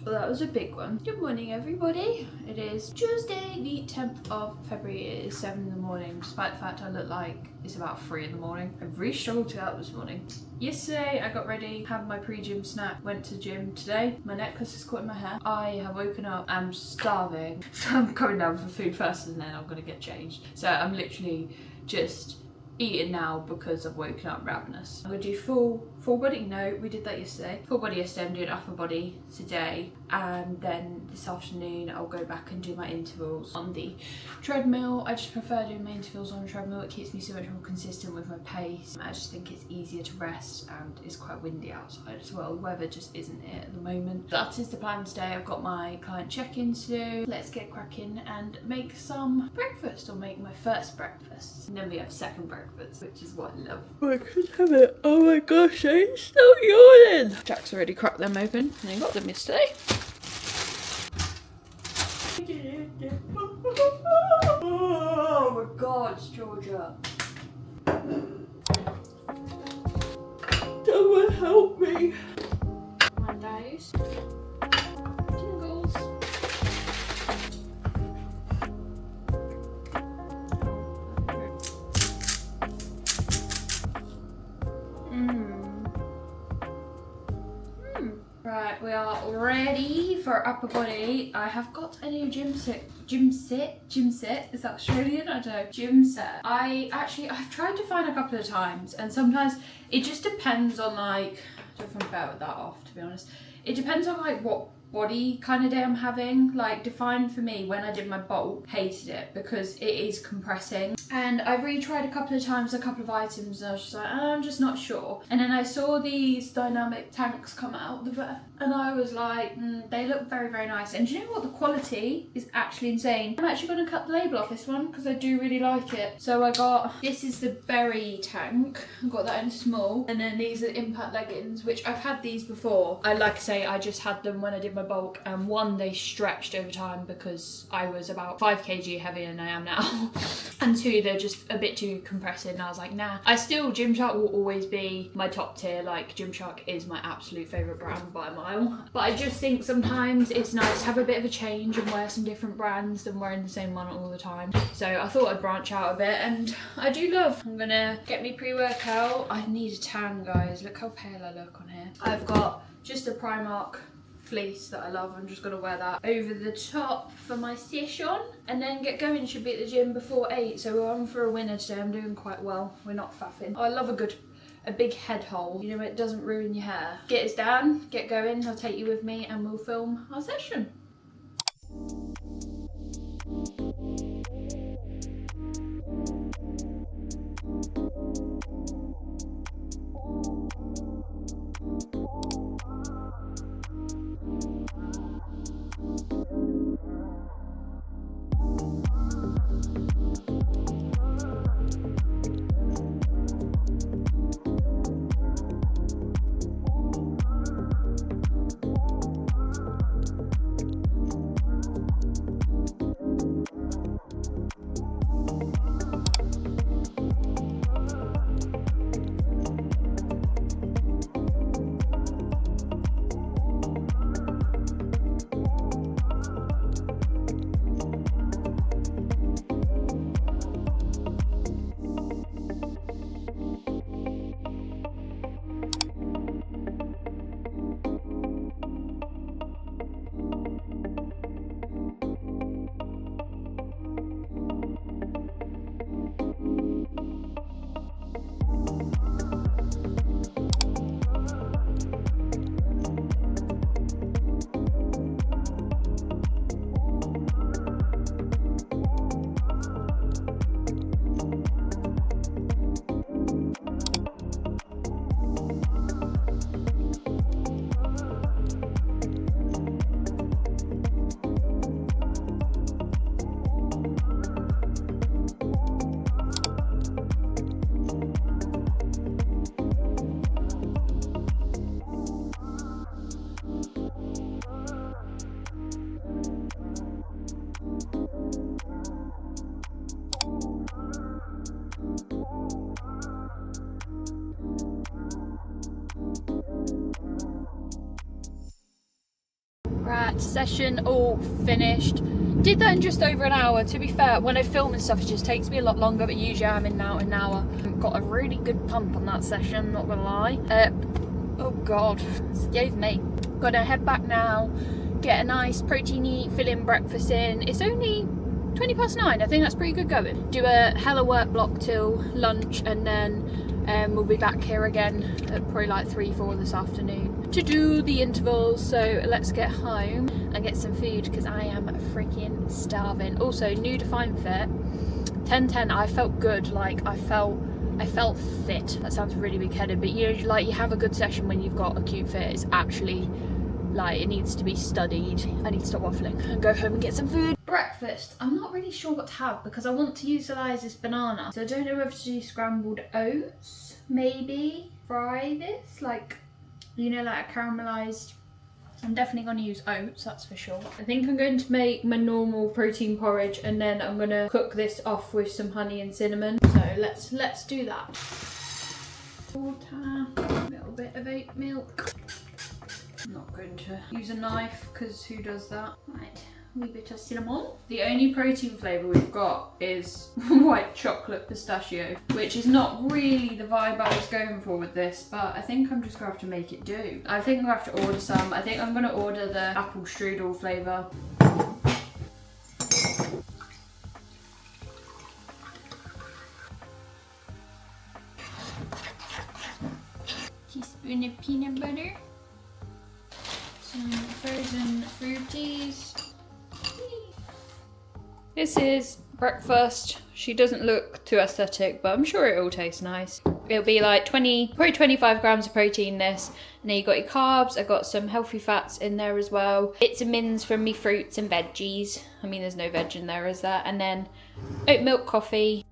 Well, that was a big one. Good morning, everybody. It is Tuesday, the 10th of February. It is 7 in the morning, despite the fact I look like it's about 3 in the morning. I've really struggled to get out this morning. Yesterday, I got ready, had my pre-gym snack, went to gym. Today, my necklace is caught in my hair. I have woken up, I'm starving. So I'm coming down for food first and then I'm gonna get changed. So I'm literally just eating now because I've woken up ravenous. I'm gonna do full body. No, we did that yesterday. Full body yesterday. I'm doing upper body today, and then this afternoon I'll go back and do my intervals on the treadmill. I just prefer doing my intervals on a treadmill. It keeps me so much more consistent with my pace. I just think it's easier to rest, and it's quite windy outside as well. The weather just isn't it at the moment. That is the plan today. I've got my client check-in to do. Let's get cracking and make some breakfast, or make my first breakfast. And then we have second breakfast, which is what I love. I could have it. Oh my gosh, I'm still yawning. Jack's already cracked them open, and I got them yesterday. Oh my god, it's Georgia. Someone help me. My days. Tingles. Right, we are ready for upper body. I have got a new gym sit. Is that Australian? I don't know. Gym set. I've tried to find a couple of times, and sometimes it just depends on like, I don't know if I'm better with that off, to be honest. It depends on like what body kind of day I'm having. Like, defined for me when I did my bulk, hated it because it is compressing, and I retried a couple of times a couple of items, and I was just like, I'm just not sure. And then I saw these dynamic tanks come out the vet, and I was like, they look very, very nice. And do you know what? The quality is actually insane. I'm actually going to cut the label off this one because I do really like it. So I got, this is the berry tank. I got that in small, and then these are impact leggings, which I've had these before. Like I say, I just had them when I did my bulk, and one, they stretched over time because I was about 5 kg heavier than I am now. And two, they're just a bit too compressing, and I was like, nah. GYMSHARK will always be my top tier. Like, GYMSHARK is my absolute favourite brand by a mile. But I just think sometimes it's nice to have a bit of a change and wear some different brands than wearing the same one all the time. So I thought I'd branch out a bit, and I do love. I'm gonna get me pre-workout. I need a tan, guys. Look how pale I look on here. I've got just a Primark fleece that I love. I'm just gonna wear that over the top for my session, and then get going. Should be at the gym before 8, so we're on for a winner today. I'm doing quite well. We're not faffing. Oh, I love a big head hole. You know, it doesn't ruin your hair. Get us down, get going. I'll take you with me, and we'll film our session. that session all finished. Did that in just over an hour. To be fair, when I film and stuff, it just takes me a lot longer, but usually I'm in now an hour. Got a really good pump on that session, not gonna lie. Oh god, excuse me. Gonna head back now, get a nice proteiny filling breakfast in. It's only 20 past 9, I think that's pretty good going. Do a hella work block till lunch, and then we'll be back here again at probably like 3-4 this afternoon to do the intervals. So let's get home and get some food because I am freaking starving. Also, new Define Fit 10:10. I felt good, like I felt fit. That sounds really big-headed, but you know, like you have a good session when you've got acute fit. It's actually like it needs to be studied. I need to stop waffling and go home and get some food. Breakfast, I'm not really sure what to have because I want to utilise this banana. So I don't know whether to do scrambled oats, maybe fry this, like, you know, like a caramelised. I'm definitely going to use oats, that's for sure. I think I'm going to make my normal protein porridge, and then I'm going to cook this off with some honey and cinnamon. So let's do that. Water, a little bit of oat milk. I'm not going to use a knife because who does that? Right. Wee bit of cinnamon. The only protein flavour we've got is white chocolate pistachio, which is not really the vibe I was going for with this, but I think I'm just gonna have to make it do. I think I'm gonna have to order some. I think I'm gonna order the apple strudel flavour. Teaspoon of peanut butter. Some frozen fruities. This is breakfast. She doesn't look too aesthetic, but I'm sure it'll taste nice. It'll be like probably 25 grams of protein this. And then you got your carbs. I got some healthy fats in there as well. Vitamins from me fruits and veggies. I mean, there's no veg in there, is there? And then oat milk coffee.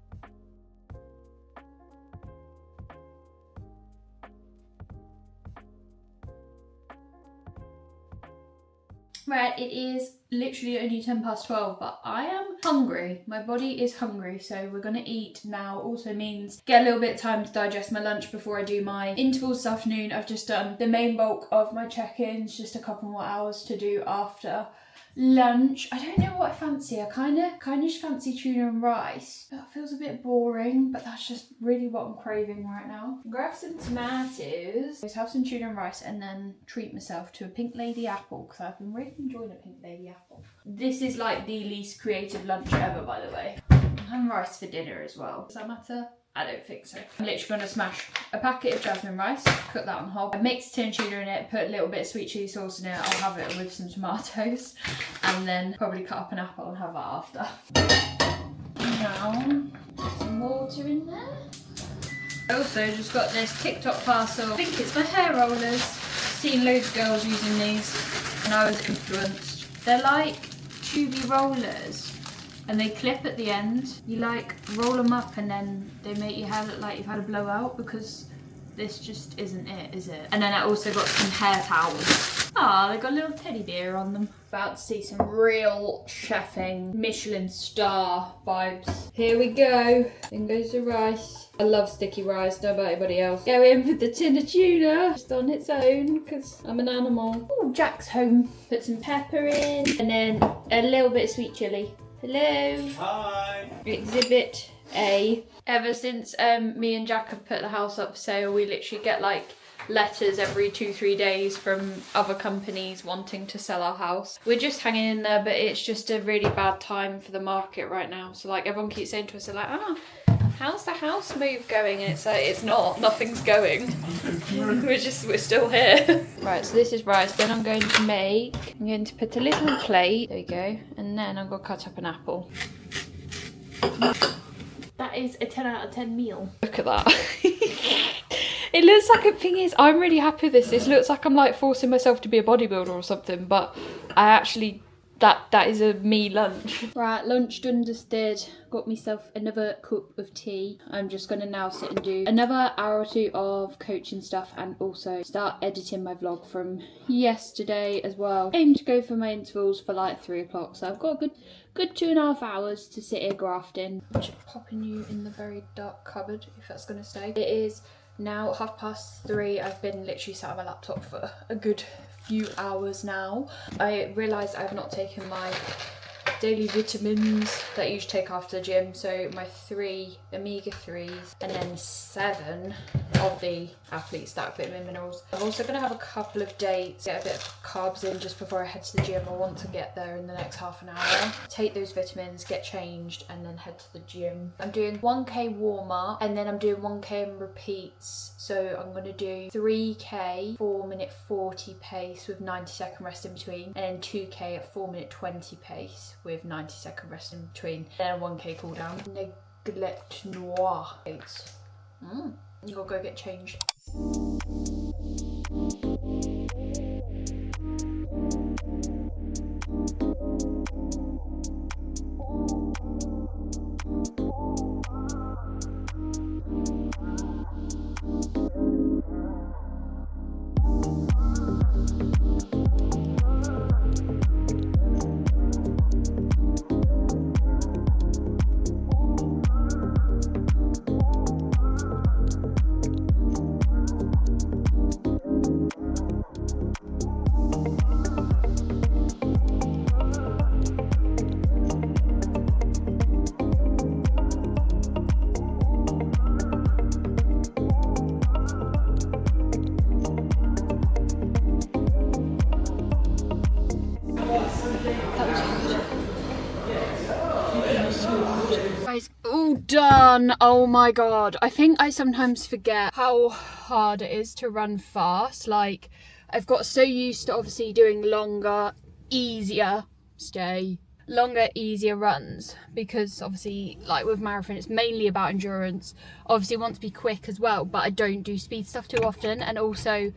Right, it is literally only 10 past 12, but I am hungry. My body is hungry, so we're gonna eat now. Also means get a little bit of time to digest my lunch before I do my intervals this afternoon. I've just done the main bulk of my check-ins, just a couple more hours to do after lunch. I don't know what I fancy. I kind of just fancy tuna and rice. That feels a bit boring, but that's just really what I'm craving right now. Grab some tomatoes, just have some tuna and rice, and then treat myself to a pink lady apple because I've been really enjoying a pink lady apple. This is like the least creative lunch ever, by the way. I'm having rice for dinner as well. Does that matter? I don't think so. I'm literally going to smash a packet of jasmine rice, cook that on hob. I mixed tin tuna in it, put a little bit of sweet chilli sauce in it. I'll have it with some tomatoes, and then probably cut up an apple and have that after. Now, put some water in there. I also just got this TikTok parcel. I think it's my hair rollers. Seen loads of girls using these, and I was influenced. They're like tubey rollers. And they clip at the end. You like roll them up and then they make your hair look like you've had a blowout, because this just isn't it, is it? And then I also got some hair towels. Ah, they got a little teddy bear on them. About to see some real chefing Michelin star vibes. Here we go. In goes the rice. I love sticky rice, don't know about anybody else. Go in with the tin of tuna, just on its own, because I'm an animal. Oh, Jack's home. Put some pepper in, and then a little bit of sweet chilli. Hello. Hi. Exhibit A. Ever since me and Jack have put the house up for sale, we literally get like letters every 2-3 days from other companies wanting to sell our house. We're just hanging in there, but it's just a really bad time for the market right now. So like everyone keeps saying to us, they're like, how's the house move going? And it's like, it's not, nothing's going. We're still here. Right, so this is rice. Then I'm going to put a little plate. There you go. And then I'm going to cut up an apple. That is a 10 out of 10 meal. Look at that. It looks like, the thing is, I'm really happy with this. This looks like I'm like forcing myself to be a bodybuilder or something, but I actually, that is a me lunch. Right, lunch done, dusted. Got myself another cup of tea. I'm just gonna now sit and do another hour or two of coaching stuff, and also start editing my vlog from yesterday as well. Aim to go for my intervals for like 3 o'clock, so I've got a good 2.5 hours to sit here grafting. I'm just popping you in the very dark cupboard if that's gonna stay. It is now 3:30. I've been literally sat on my laptop for a good few hours now. I realised I've not taken my daily vitamins that you should take after the gym, so my 3 omega-3s and then 7 of the athlete stack vitamin minerals. I'm also going to have a couple of dates, get a bit of carbs in just before I head to the gym. I want to get there in the next half an hour, take those vitamins, get changed, and then head to the gym. I'm doing 1k warm-up and then I'm doing 1k in repeats, so I'm going to do 3k 4-minute 40 pace with 90-second rest in between, and then 2k at 4-minute 20 pace with 90-second rest in between, then a 1k cool down. Neglect noir. You gotta go get changed. Guys, all done. Oh my god, I think I sometimes forget how hard it is to run fast. Like, I've got so used to obviously doing longer, easier runs, because obviously, like with marathon, it's mainly about endurance. Obviously I want to be quick as well, but I don't do speed stuff too often, and also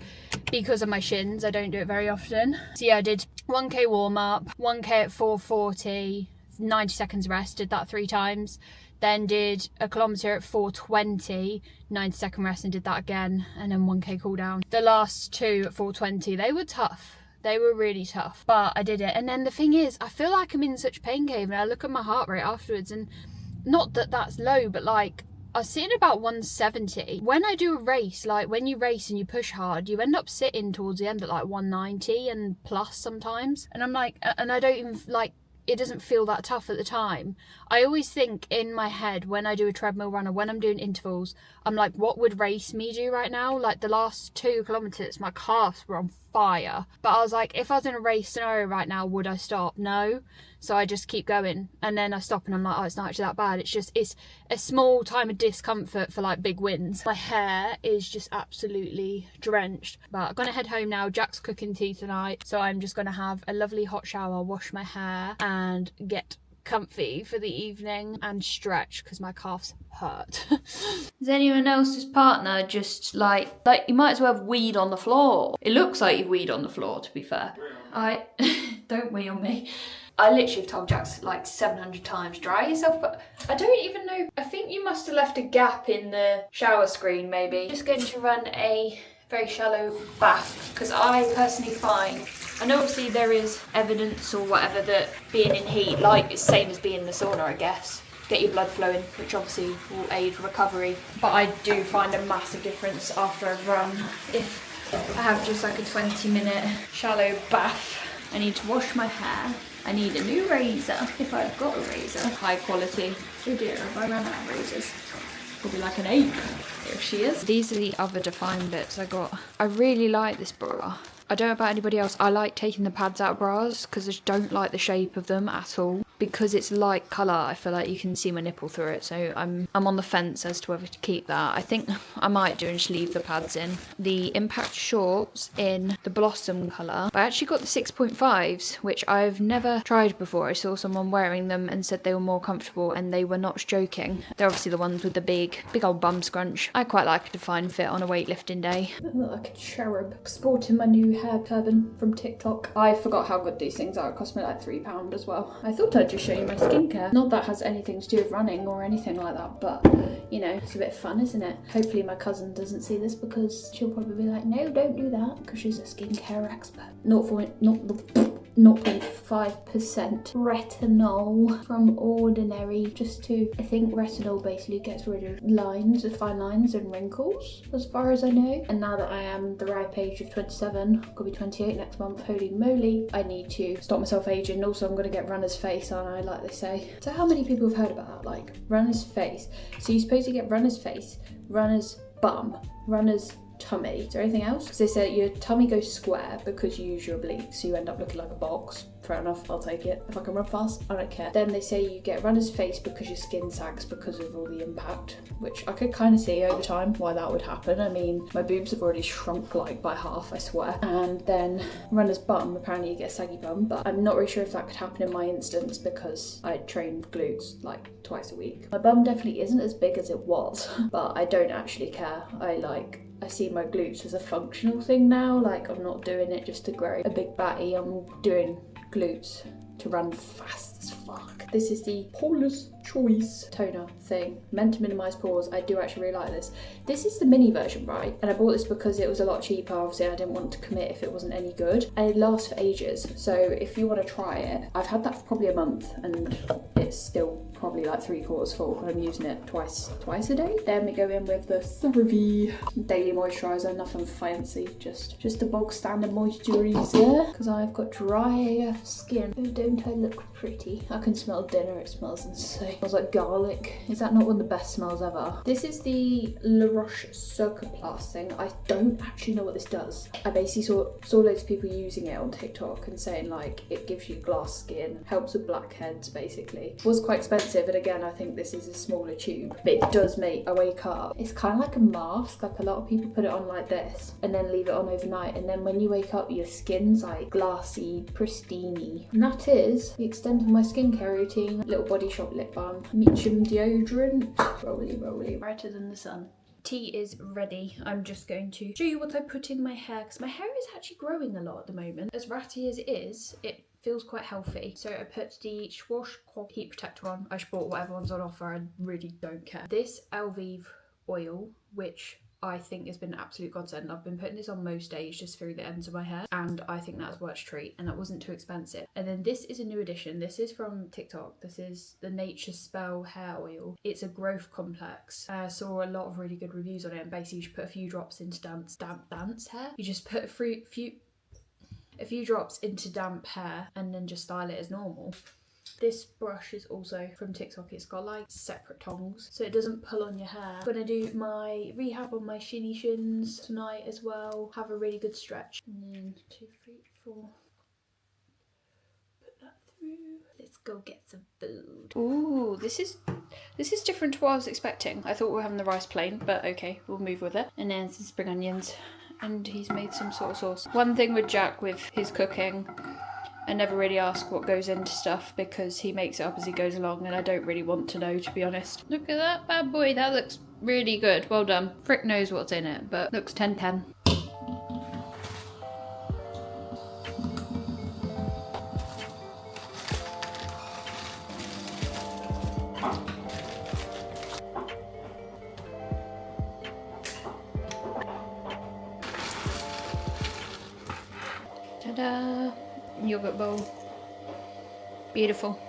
because of my shins I don't do it very often. So yeah, I did 1k warm up, 1k at 4:40, 90 seconds rest, did that 3 times, then did a kilometre at 4:20, 90-second rest, and did that again, and then 1k cool down. The last 2 at 4:20, they were tough. They were really tough, but I did it. And then the thing is, I feel like I'm in such pain cave, and I look at my heart rate afterwards, and not that that's low, but like, I was sitting about 170. When I do a race, like when you race and you push hard, you end up sitting towards the end at like 190 and plus sometimes. And I'm like, and I don't even like, it doesn't feel that tough at the time. I always think in my head when I do a treadmill run or when I'm doing intervals, I'm like, what would race me do right now? Like the last 2 kilometres, my calves were on fire. But I was like, if I was in a race scenario right now, would I stop? No. So I just keep going, and then I stop and I'm like, oh, it's not actually that bad. It's just, it's a small time of discomfort for like big wins. My hair is just absolutely drenched, but I'm gonna head home now. Jack's cooking tea tonight, so I'm just gonna have a lovely hot shower, wash my hair and get comfy for the evening and stretch because my calves hurt. Is anyone else's partner just like you might as well have weed on the floor? It looks like you've weed on the floor, to be fair. I don't wee on me. I literally have told Jax like 700 times, dry yourself, but I don't even know. I think you must have left a gap in the shower screen maybe. Just going to run a very shallow bath, because I personally find, I know obviously there is evidence or whatever that being in heat, like it's same as being in the sauna, I guess, get your blood flowing, which obviously will aid recovery. But I do find a massive difference after I've run. If I have just like a 20-minute shallow bath, I need to wash my hair. I need a new razor, if I've got a razor. High quality. Oh dear, if I ran out of razors, I'll be like an ape. There she is. These are the other defined bits I got. I really like this bra. I don't know about anybody else, I like taking the pads out of bras because I just don't like the shape of them at all. Because it's light colour, I feel like you can see my nipple through it, so I'm on the fence as to whether to keep that. I think I might do and just leave the pads in. The Impact shorts in the Blossom colour. I actually got the 6.5s, which I've never tried before. I saw someone wearing them and said they were more comfortable, and they were not joking. They're obviously the ones with the big old bum scrunch. I quite like a defined fit on a weightlifting day. I look like a cherub sporting my new hair turban from TikTok. I forgot how good these things are. It cost me like £3 as well. I thought I'd just show you my skincare. Not that has anything to do with running or anything like that, but you know, it's a bit fun, isn't it? Hopefully my cousin doesn't see this, because she'll probably be like, no, don't do that, because she's a skincare expert. 0.5% retinol from Ordinary, just to, I think retinol basically gets rid of lines, fine lines and wrinkles, as far as I know. And now that I am the ripe age of 27, I'm gonna be 28 next month, holy moly, I need to stop myself aging. Also, I'm gonna get runner's face, aren't I, like they say. So how many people have heard about that, like runner's face? So you're supposed to get runner's face, runner's bum, runner's tummy. Is there anything else? Because they say your tummy goes square because you use your obliques, so you end up looking like a box. Fair enough, I'll take it. If I can run fast, I don't care. Then they say you get runner's face because your skin sags because of all the impact, which I could kind of see over time why that would happen. I mean, my boobs have already shrunk like by half, I swear. And then runner's bum, apparently you get a saggy bum, but I'm not really sure if that could happen in my instance because I train glutes like twice a week. My bum definitely isn't as big as it was, but I don't actually care. I see my glutes as a functional thing now. Like, I'm not doing it just to grow a big batty, I'm doing glutes to run fast as fuck. This is the Paula's Choice toner thing, meant to minimise pores. I do actually really like this. This is the mini version, right? And I bought this because it was a lot cheaper. Obviously I didn't want to commit if it wasn't any good. And it lasts for ages. So if you want to try it, I've had that for probably a month and it's still probably like 3/4 full, and I'm using it twice a day. Then we go in with the CeraVe daily moisturiser, nothing fancy, just a bog standard moisturiser, because I've got dry AF skin. Oh, don't I look pretty? I can smell dinner, it smells insane. It smells like garlic. Is that not one of the best smells ever? This is the La Roche-Posay thing. I don't actually know what this does. I basically saw loads of people using it on TikTok and saying like it gives you glass skin, helps with blackheads basically. It was quite expensive, and again I think this is a smaller tube, but it does make I wake up. It's kind of like a mask, like a lot of people put it on like this and then leave it on overnight, and then when you wake up your skin's like glassy, pristiney. And that is the extent of my skincare routine. Little Body Shop lip balm, Meacham deodorant, rolly, brighter than the sun. Tea is ready. I'm just going to show you what I put in my hair, because my hair is actually growing a lot at the moment. As ratty as it is, it feels quite healthy. So I put the Schwarzkopf heat protector on. I just bought whatever one's on offer, I really don't care. This Elvive oil, which I think has been an absolute godsend. I've been putting this on most days just through the ends of my hair, and I think that's worth a treat, and that wasn't too expensive. And then this is a new addition. This is from TikTok. This is the Nature Spell hair oil. It's a growth complex. I saw a lot of really good reviews on it, and basically you should put a few drops into dance hair. You just put a few drops into damp hair and then just style it as normal. This brush is also from TikTok. It's got like separate tongs so it doesn't pull on your hair. I'm gonna do my rehab on my shinny shins tonight as well. Have a really good stretch. And then 2, 3, 4. Put that through. Let's go get some food. Ooh, this is different to what I was expecting. I thought we were having the rice plain, but okay, we'll move with it. And then some spring onions. And he's made some sort of sauce. One thing with Jack with his cooking, I never really ask what goes into stuff because he makes it up as he goes along, and I don't really want to know, to be honest. Look at that bad boy, that looks really good. Well done. Frick knows what's in it, but looks 10/10. Ta-da! Yogurt bowl. Beautiful.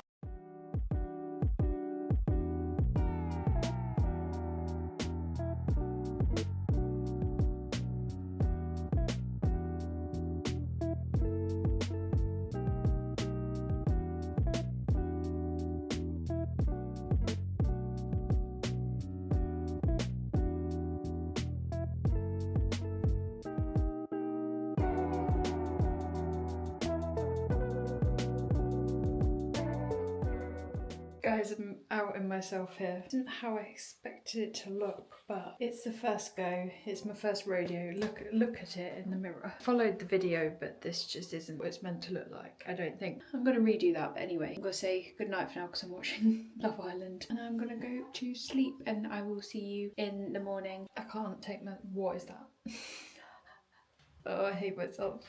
Guys, I'm outing myself here. This isn't how I expected it to look, but it's the first go. It's my first rodeo. Look at it in the mirror. I followed the video, but this just isn't what it's meant to look like, I don't think. I'm gonna redo that, but anyway, I'm gonna say goodnight for now because I'm watching Love Island. And I'm gonna go to sleep, and I will see you in the morning. I can't take my... What is that? Oh, I hate myself.